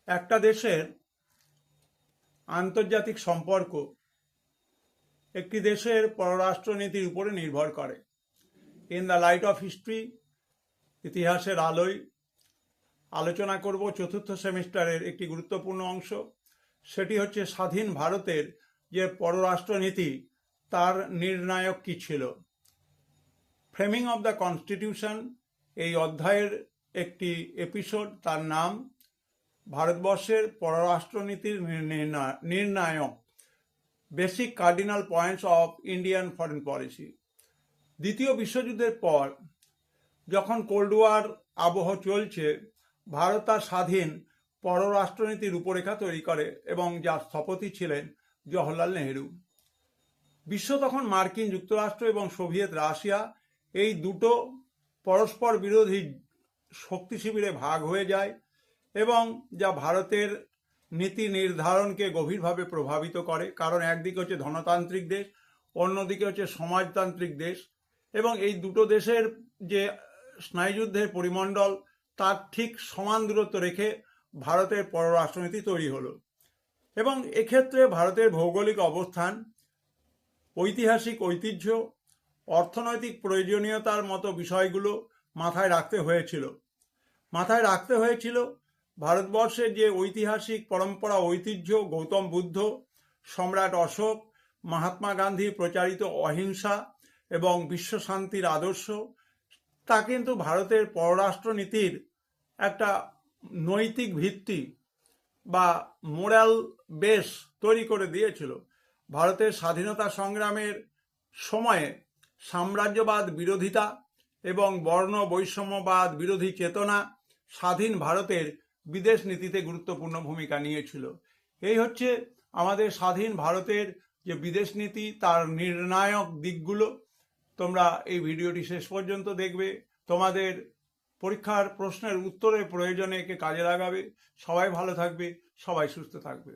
একটা দেশের আন্তর্জাতিক সম্পর্ক একটি দেশের পররাষ্ট্রনীতির উপরে নির্ভর করে। In the light off history, ইতিহাসের আলোয় আলোচনা করব চতুর্থ সেমিস্টারের একটি গুরুত্বপূর্ণ অংশ। সেটি হচ্ছে স্বাধীন ভারতের যে পররাষ্ট্রনীতি তার নির্ণায়ক কী ছিল। ফ্রেমিং অব দ্য কনস্টিটিউশন এই অধ্যায়ের একটি এপিসোড, তার নাম ভারতবর্ষের পররাষ্ট্রনীতির নির্ণায়ক, basic cardinal points of Indian foreign policy. দ্বিতীয় বিশ্বযুদ্ধের পর যখন কোল্ড ওয়ার আবহ চলছে, ভারত তার স্বাধীন পররাষ্ট্রনীতির রূপরেখা তৈরি করে এবং যার স্থপতি ছিলেন জওহরলাল নেহেরু। বিশ্ব তখন মার্কিন যুক্তরাষ্ট্র এবং সোভিয়েত রাশিয়া এই দুটো পরস্পর বিরোধী শক্তি শিবিরে ভাগ হয়ে যায় এবং যা ভারতের নীতি নির্ধারণকে গভীরভাবে প্রভাবিত করে। কারণ একদিকে হচ্ছে ধনতান্ত্রিক দেশ, অন্যদিকে হচ্ছে সমাজতান্ত্রিক দেশ, এবং এই দুটো দেশের যে স্নায়ুযুদ্ধের পরিমণ্ডল তার ঠিক সমান দূরত্ব রেখে ভারতের পররাষ্ট্রনীতি তৈরি হলো। এবং এক্ষেত্রে ভারতের ভৌগোলিক অবস্থান, ঐতিহাসিক ঐতিহ্য, অর্থনৈতিক প্রয়োজনীয়তার মতো বিষয়গুলো মাথায় রাখতে হয়েছিল। ভারতবর্ষের যে ঐতিহাসিক পরম্পরা, ঐতিহ্য, গৌতম বুদ্ধ, সম্রাট অশোক, মহাত্মা গান্ধী প্রচারিত অহিংসা এবং বিশ্বশান্তির আদর্শ, তা কিন্তু ভারতের পররাষ্ট্রনীতির একটা নৈতিক ভিত্তি বা মোরাল বেস তৈরি করে দিয়েছিল। ভারতের স্বাধীনতা সংগ্রামের সময়ে সাম্রাজ্যবাদ বিরোধিতা এবং বর্ণ বৈষম্যবাদ বিরোধী চেতনা স্বাধীন ভারতের বিদেশ নীতিতে গুরুত্বপূর্ণ ভূমিকা নিয়েছিল। এই হচ্ছে আমাদের স্বাধীন ভারতের যে বিদেশ নীতি, তার নির্ণায়ক দিকগুলো। তোমরা এই ভিডিওটি শেষ পর্যন্ত দেখবে, তোমাদের পরীক্ষার প্রশ্নের উত্তরের প্রয়োজনে একে কাজে লাগাবে। সবাই ভালো থাকবে, সবাই সুস্থ থাকবে।